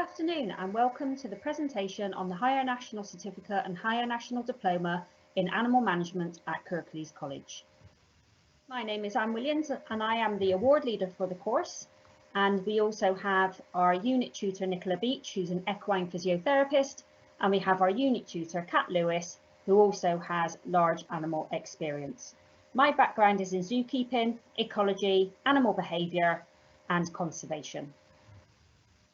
afternoon and welcome to the presentation on the Higher National Certificate and Higher National Diploma in Animal Management at Kirklees College. My name is Anne Williams and I am the award leader for the course, and we also have our unit tutor Nicola Beach, who's an equine physiotherapist, and we have our unit tutor Kat Lewis, who also has large animal experience. My background is in zookeeping, ecology, animal behaviour and conservation.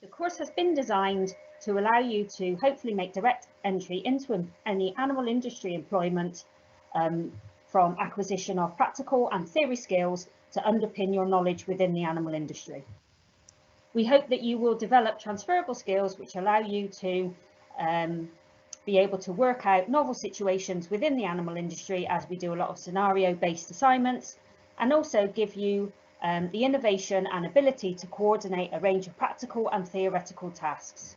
The course has been designed to allow you to hopefully make direct entry into any animal industry employment from acquisition of practical and theory skills to underpin your knowledge within the animal industry. We hope that you will develop transferable skills which allow you to be able to work out novel situations within the animal industry, as we do a lot of scenario-based assignments, and also give you the innovation and ability to coordinate a range of practical and theoretical tasks.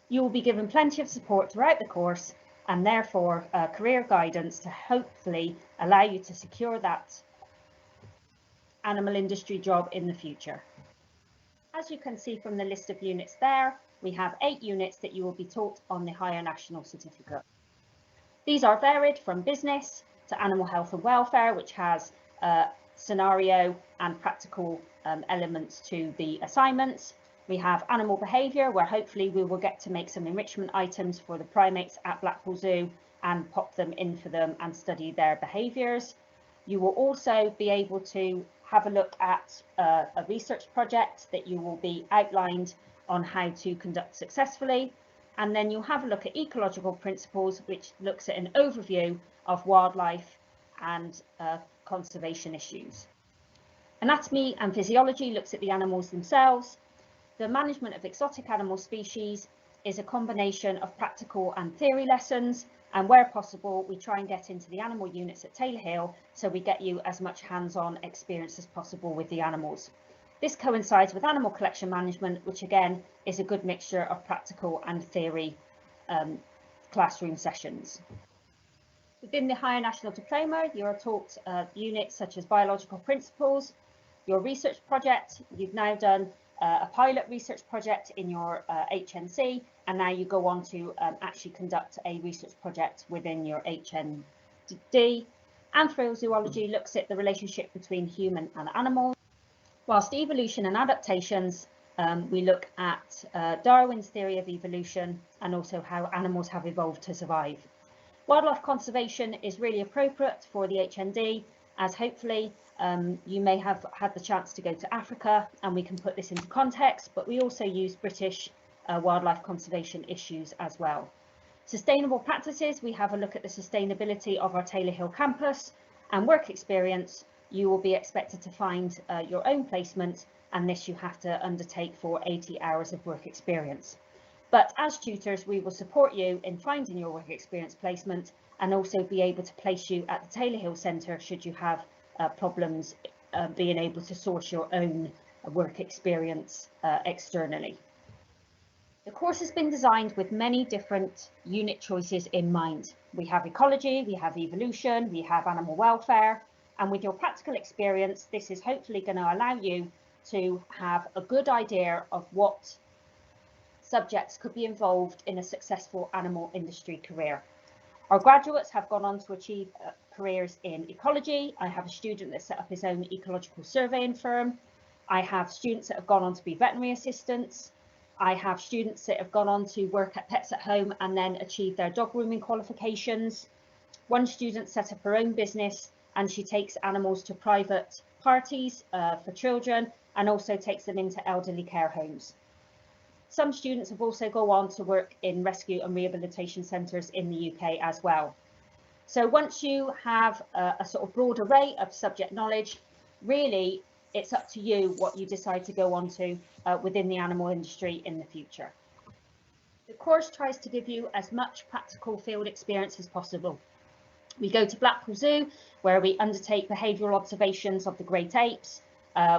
You will be given plenty of support throughout the course and therefore career guidance to hopefully allow you to secure that animal industry job in the future. As you can see from the list of units there, we have 8 units that you will be taught on the Higher National Certificate. These are varied from business to animal health and welfare, which has scenario and practical elements to the assignments. We have animal behaviour, where hopefully we will get to make some enrichment items for the primates at Blackpool Zoo and pop them in for them and study their behaviours. You will also be able to have a look at a research project that you will be outlined on how to conduct successfully. And then you'll have a look at ecological principles, which looks at an overview of wildlife and conservation issues. Anatomy and physiology looks at the animals themselves. The management of exotic animal species is a combination of practical and theory lessons, and where possible we try and get into the animal units at Taylor Hill so we get you as much hands-on experience as possible with the animals. This coincides with animal collection management, which again is a good mixture of practical and theory classroom sessions. Within the Higher National Diploma, you are taught units such as biological principles. Your research project, you've now done a pilot research project in your HNC, and now you go on to actually conduct a research project within your HND. Anthro Zoology looks at the relationship between human and animals, whilst evolution and adaptations, we look at Darwin's theory of evolution and also how animals have evolved to survive. Wildlife conservation is really appropriate for the HND, as hopefully you may have had the chance to go to Africa and we can put this into context, but we also use British wildlife conservation issues as well. Sustainable practices, we have a look at the sustainability of our Taylor Hill campus, and work experience, you will be expected to find your own placement, and this you have to undertake for 80 hours of work experience. But as tutors, we will support you in finding your work experience placement and also be able to place you at the Taylor Hill Centre should you have problems being able to source your own work experience externally. The course has been designed with many different unit choices in mind. We have ecology, we have evolution, we have animal welfare, and with your practical experience, this is hopefully going to allow you to have a good idea of what subjects could be involved in a successful animal industry career. Our graduates have gone on to achieve careers in ecology. I have a student that set up his own ecological surveying firm. I have students that have gone on to be veterinary assistants. I have students that have gone on to work at Pets at Home and then achieve their dog grooming qualifications. One student set up her own business and she takes animals to private parties for children and also takes them into elderly care homes. Some students have also gone on to work in rescue and rehabilitation centres in the UK as well. So once you have a sort of broad array of subject knowledge, really it's up to you what you decide to go on to within the animal industry in the future. The course tries to give you as much practical field experience as possible. We go to Blackpool Zoo, where we undertake behavioural observations of the great apes.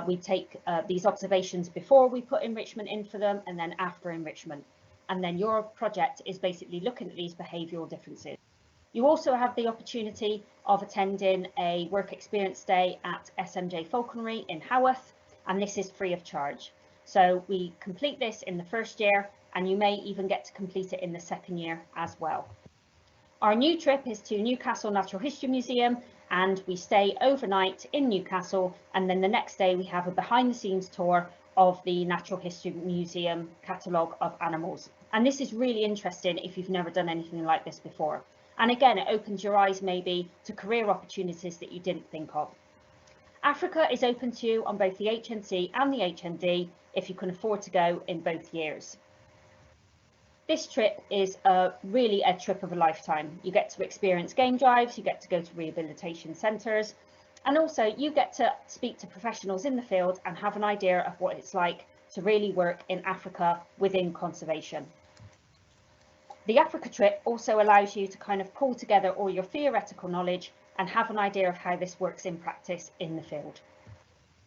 We take these observations before we put enrichment in for them and then after enrichment. And then your project is basically looking at these behavioural differences. You also have the opportunity of attending a work experience day at SMJ Falconry in Haworth, and this is free of charge. So we complete this in the first year and you may even get to complete it in the second year as well. Our new trip is to Newcastle Natural History Museum, and we stay overnight in Newcastle, and then the next day we have a behind the scenes tour of the Natural History Museum catalogue of animals. And this is really interesting if you've never done anything like this before. And again, it opens your eyes maybe to career opportunities that you didn't think of. Africa is open to you on both the HNC and the HND if you can afford to go in both years. This trip is really a trip of a lifetime. You get to experience game drives, you get to go to rehabilitation centres, and also you get to speak to professionals in the field and have an idea of what it's like to really work in Africa within conservation. The Africa trip also allows you to kind of pull together all your theoretical knowledge and have an idea of how this works in practice in the field.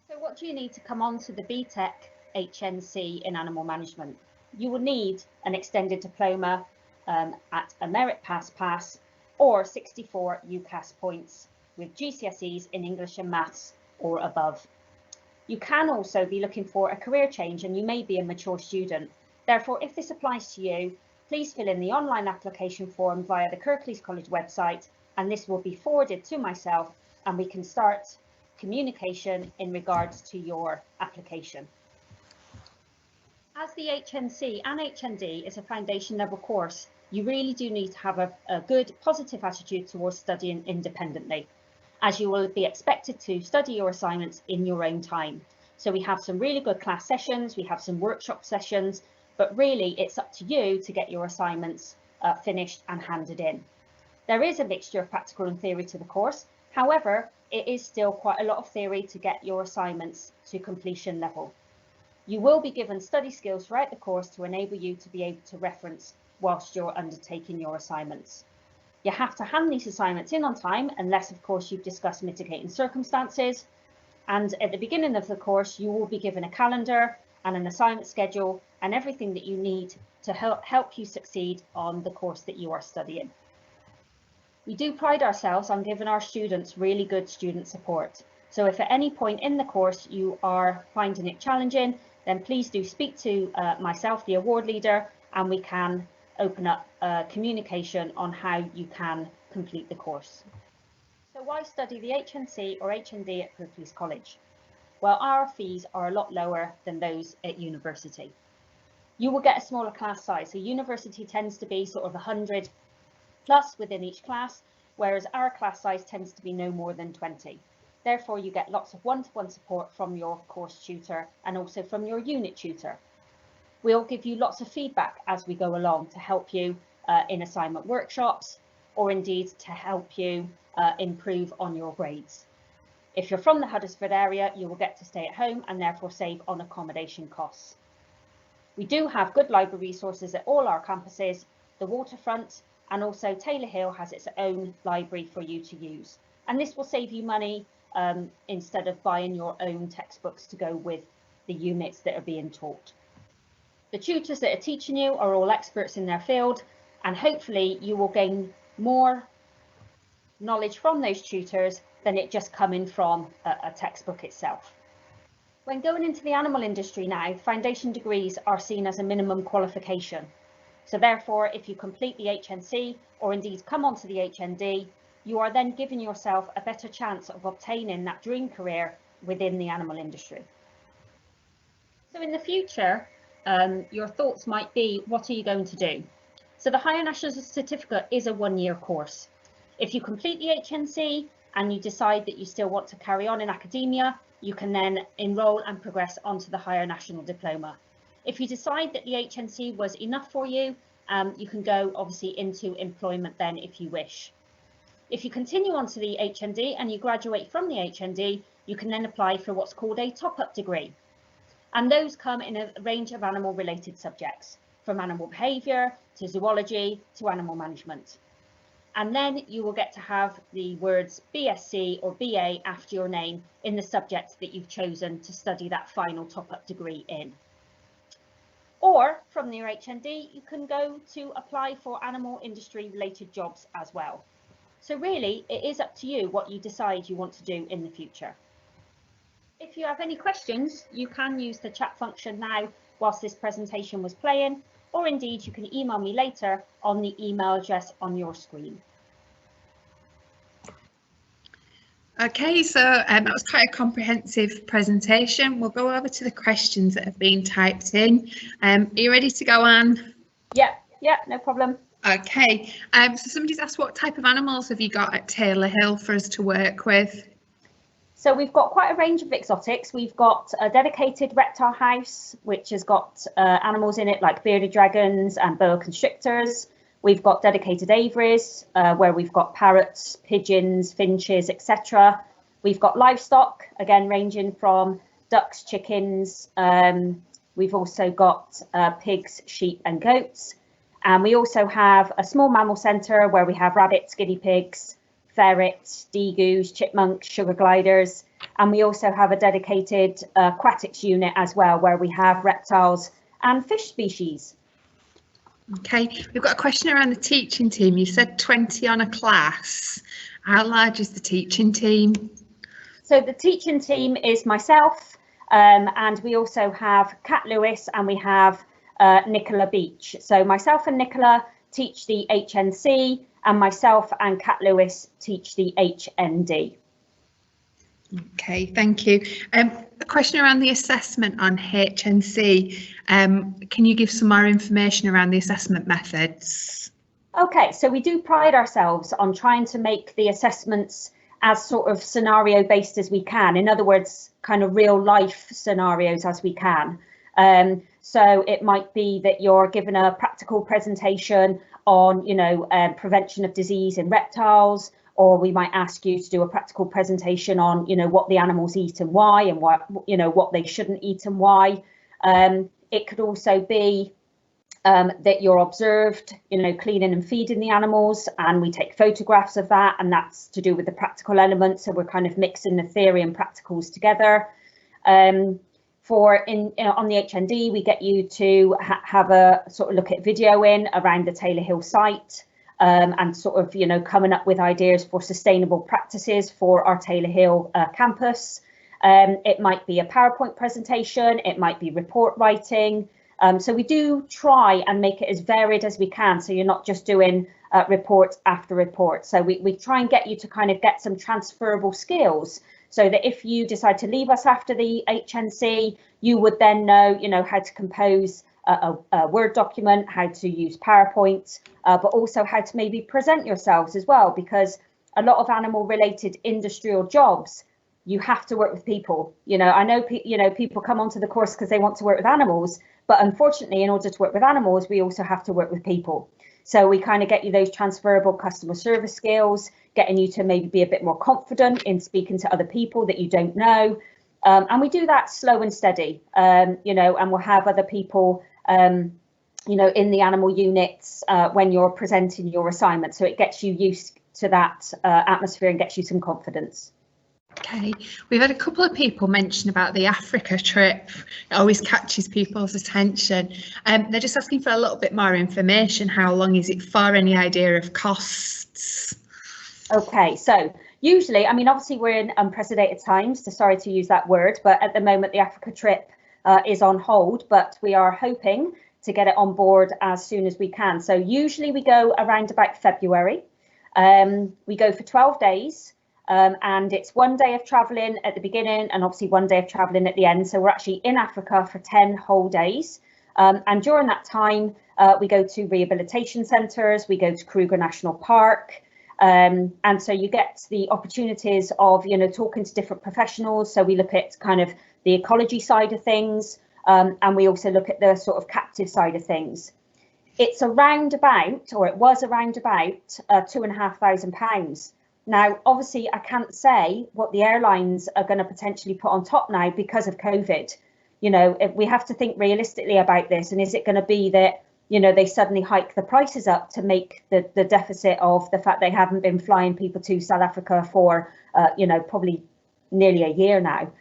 So what do you need to come on to the BTEC HNC in animal management? You will need an extended diploma at a merit pass or 64 UCAS points with GCSEs in English and maths or above. You can also be looking for a career change, and you may be a mature student. Therefore, if this applies to you, please fill in the online application form via the Kirklees College website, and this will be forwarded to myself, and we can start communication in regards to your application. As the HNC and HND is a foundation level course, you really do need to have a good positive attitude towards studying independently, as you will be expected to study your assignments in your own time. So we have some really good class sessions, we have some workshop sessions, but really it's up to you to get your assignments finished and handed in. There is a mixture of practical and theory to the course. However, it is still quite a lot of theory to get your assignments to completion level. You will be given study skills throughout the course to enable you to be able to reference whilst you're undertaking your assignments. You have to hand these assignments in on time, unless of course you've discussed mitigating circumstances. And at the beginning of the course, you will be given a calendar and an assignment schedule and everything that you need to help you succeed on the course that you are studying. We do pride ourselves on giving our students really good student support. So if at any point in the course you are finding it challenging, then please do speak to myself, the award leader, and we can open up communication on how you can complete the course. So why study the HNC or HND at Kirklees College? Well, our fees are a lot lower than those at university. You will get a smaller class size. So university tends to be sort of 100 plus within each class, whereas our class size tends to be no more than 20. Therefore, you get lots of one-to-one support from your course tutor and also from your unit tutor. We'll give you lots of feedback as we go along to help you in assignment workshops, or indeed to help you improve on your grades. If you're from the Huddersfield area, you will get to stay at home and therefore save on accommodation costs. We do have good library resources at all our campuses, the waterfront, and also Taylor Hill has its own library for you to use. And this will save you money instead of buying your own textbooks to go with the units that are being taught. The tutors that are teaching you are all experts in their field, and hopefully you will gain more knowledge from those tutors than it just coming from a textbook itself. When going into the animal industry now, foundation degrees are seen as a minimum qualification. So therefore, if you complete the HNC or indeed come onto the HND, you are then giving yourself a better chance of obtaining that dream career within the animal industry. So in the future, your thoughts might be, what are you going to do? So the Higher National Certificate is a one-year course. If you complete the HNC and you decide that you still want to carry on in academia, you can then enrol and progress onto the Higher National Diploma. If you decide that the HNC was enough for you, you can go obviously into employment then if you wish. If you continue on to the HND and you graduate from the HND, you can then apply for what's called a top-up degree. And those come in a range of animal related subjects, from animal behaviour to zoology to animal management. And then you will get to have the words BSc or BA after your name in the subject that you've chosen to study that final top-up degree in. Or from your HND, you can go to apply for animal industry related jobs as well. So really, it is up to you what you decide you want to do in the future. If you have any questions, you can use the chat function now whilst this presentation was playing, or indeed you can email me later on the email address on your screen. Okay, so that was quite a comprehensive presentation. We'll go over to the questions that have been typed in. Are you ready to go, Anne? Yeah, no problem. Okay, so somebody's asked, what type of animals have you got at Taylor Hill for us to work with? So we've got quite a range of exotics. We've got a dedicated reptile house, which has got animals in it like bearded dragons and boa constrictors. We've got dedicated aviaries, where we've got parrots, pigeons, finches, etc. We've got livestock, again, ranging from ducks, chickens. We've also got pigs, sheep and goats. And we also have a small mammal centre where we have rabbits, guinea pigs, ferrets, degus, chipmunks, sugar gliders. And we also have a dedicated aquatics unit as well, where we have reptiles and fish species. Okay, we've got a question around the teaching team. You said 20 on a class. How large is the teaching team? So the teaching team is myself, and we also have Kat Lewis and we have Nicola Beach. So myself and Nicola teach the HNC, and myself and Kat Lewis teach the HND. Okay, thank you. A question around the assessment on HNC. Can you give some more information around the assessment methods? Okay, so we do pride ourselves on trying to make the assessments as sort of scenario based as we can. In other words, kind of real life scenarios as we can. So it might be that you're given a practical presentation on, prevention of disease in reptiles, or we might ask you to do a practical presentation on, what the animals eat and why, and what they shouldn't eat and why. It could also be that you're observed, cleaning and feeding the animals, and we take photographs of that, and that's to do with the practical elements. So we're kind of mixing the theory and practicals together. On the HND, we get you to have a sort of look at videoing around the Taylor Hill site, and sort of, coming up with ideas for sustainable practices for our Taylor Hill campus. It might be a PowerPoint presentation, it might be report writing. So we do try and make it as varied as we can, so you're not just doing report after report. So we try and get you to kind of get some transferable skills, so that if you decide to leave us after the HNC, you would then know, how to compose a Word document, how to use PowerPoint, but also how to maybe present yourselves as well, because a lot of animal related industrial jobs, you have to work with people. I know people come onto the course because they want to work with animals, but unfortunately, in order to work with animals, we also have to work with people. So we kind of get you those transferable customer service skills, getting you to maybe be a bit more confident in speaking to other people that you don't know. And we do that slow and steady, and we'll have other people, in the animal units when you're presenting your assignment. So it gets you used to that atmosphere and gets you some confidence. Okay, we've had a couple of people mention about the Africa trip. It always catches people's attention. They're just asking for a little bit more information. How long is it for? Any idea of costs? Okay, so usually, obviously we're in unprecedented times, so sorry to use that word, but at the moment the Africa trip is on hold, but we are hoping to get it on board as soon as we can. So usually we go around about February. We go for 12 days. And it's 1 day of travelling at the beginning and obviously 1 day of travelling at the end. So we're actually in Africa for 10 whole days. And during that time, we go to rehabilitation centres, we go to Kruger National Park. And so you get the opportunities of, talking to different professionals. So we look at kind of the ecology side of things, and we also look at the sort of captive side of things. It's around about, or it was around about £2,500. Now, obviously, I can't say what the airlines are going to potentially put on top now because of COVID. If we have to think realistically about this, and is it going to be that, they suddenly hike the prices up to make the deficit of the fact they haven't been flying people to South Africa for, probably nearly a year now.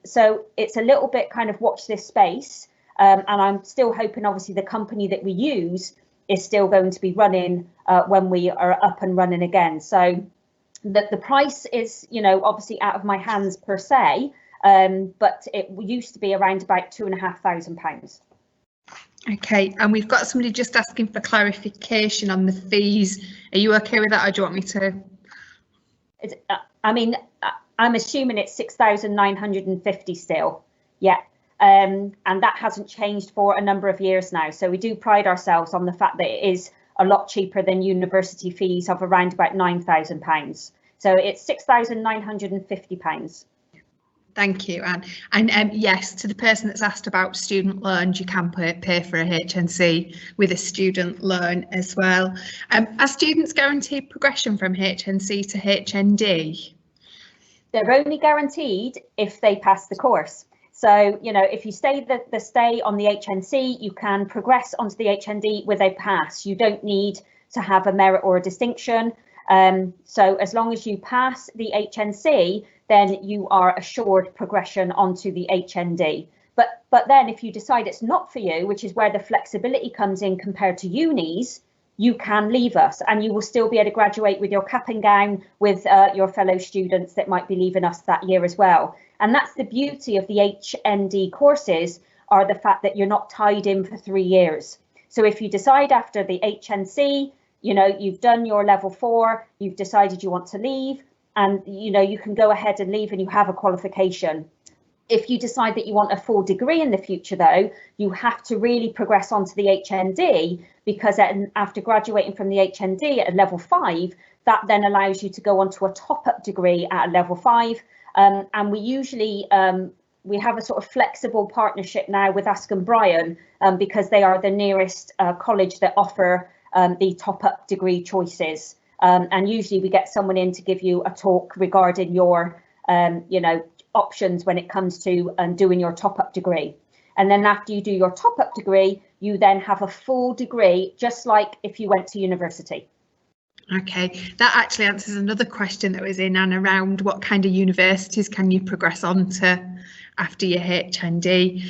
So it's a little bit kind of watch this space. And I'm still hoping, obviously, the company that we use is still going to be running when we are up and running again. So that the price is, obviously out of my hands per se, but it used to be around about £2,500. Okay, and we've got somebody just asking for clarification on the fees. Are you okay with that, or do you want me to? I mean, I'm assuming it's 6,950 still. Yeah. And that hasn't changed for a number of years now. So we do pride ourselves on the fact that it is a lot cheaper than university fees of around about £9,000. So it's £6,950. Thank you, Anne. And yes, to the person that's asked about student loans, you can pay for a HNC with a student loan as well. Are students guaranteed progression from HNC to HND? They're only guaranteed if they pass the course. So, you know, if you stay on the HNC, you can progress onto the HND with a pass. You don't need to have a merit or a distinction. So as long as you pass the HNC, then you are assured progression onto the HND. But then if you decide it's not for you, which is where the flexibility comes in compared to unis, you can leave us and you will still be able to graduate with your cap and gown with your fellow students that might be leaving us that year as well. And that's the beauty of the HND courses, are the fact that you're not tied in for 3 years. So if you decide after the HNC, you know, you've done your level 4, you've decided you want to leave, and you know, you can go ahead and leave and you have a qualification. If you decide that you want a full degree in the future, though, you have to really progress onto the HND, because after graduating from the HND at a level 5, that then allows you to go on to a top-up degree at a level 5. And we usually we have a sort of flexible partnership now with Askham Bryan, because they are the nearest college that offer the top-up degree choices. And usually we get someone in to give you a talk regarding your, you know, options when it comes to doing your top-up degree. And then after you do your top-up degree, you then have a full degree, just like if you went to university. Okay, that actually answers another question that was in and around what kind of universities can you progress on to after your HND.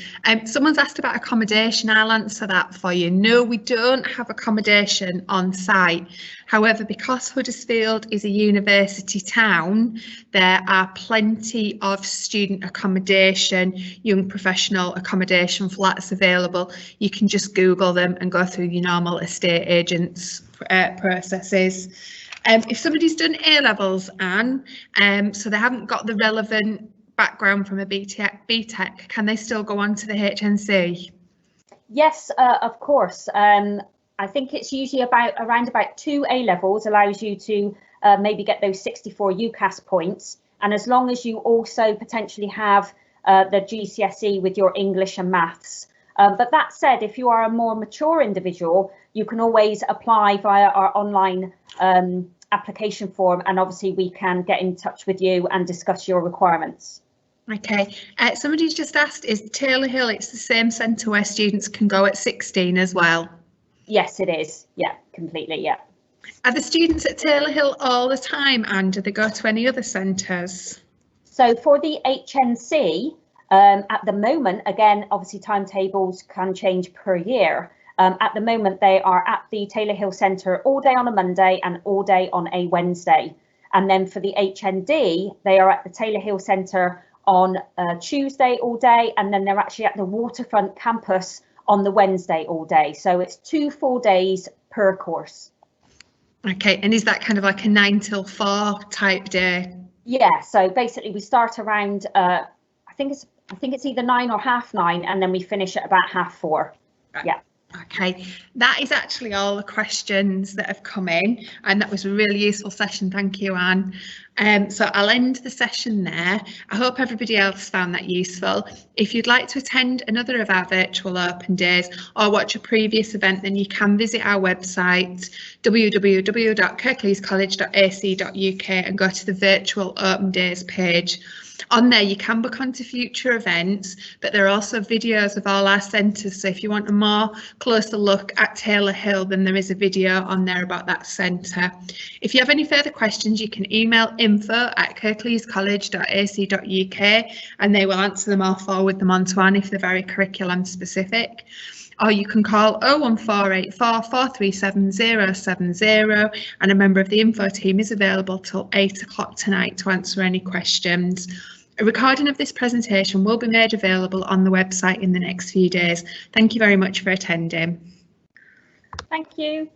Someone's asked about accommodation. I'll answer that for you. No, we don't have accommodation on site. However, because Huddersfield is a university town, there are plenty of student accommodation, young professional accommodation flats available. You can just Google them and go through your normal estate agents processes. If somebody's done A-levels, Anne, so they haven't got the relevant background from a BTEC, can they still go on to the HNC? Yes, of course. I think it's usually around about 2 A-levels allows you to maybe get those 64 UCAS points. And as long as you also potentially have the GCSE with your English and maths. But that said, if you are a more mature individual, you can always apply via our online application form, and obviously we can get in touch with you and discuss your requirements. Okay, somebody's just asked, is Taylor Hill, it's the same centre where students can go at 16 as well? Yes, it is. Yeah, completely. Yeah. Are the students at Taylor Hill all the time, and do they go to any other centres? So for the HNC, at the moment, again, obviously timetables can change per year. At the moment, they are at the Taylor Hill Centre all day on a Monday and all day on a Wednesday. And then for the HND, they are at the Taylor Hill Centre on Tuesday all day, and then they're actually at the Waterfront campus on the Wednesday all day. So it's 2 full days per course. Okay, and is that kind of like a 9 till 4 type day? Yeah, so basically we start around, I think it's either 9 or 9:30, and then we finish at about 4:30. Right. Yeah. Okay, that is actually all the questions that have come in, and that was a really useful session. Thank you, Anne. So I'll end the session there. I hope everybody else found that useful. If you'd like to attend another of our virtual open days or watch a previous event, then you can visit our website www.kirkleescollege.ac.uk and go to the virtual open days page. On there you can book onto future events, but there are also videos of all our centres, so if you want a more closer look at Taylor Hill, then there is a video on there about that centre. If you have any further questions, you can email info@kirkleescollege.ac.uk and they will answer them or forward them on to Anne if they're very curriculum specific. Or you can call 01484 437 070 and a member of the info team is available till 8 o'clock tonight to answer any questions. A recording of this presentation will be made available on the website in the next few days. Thank you very much for attending. Thank you.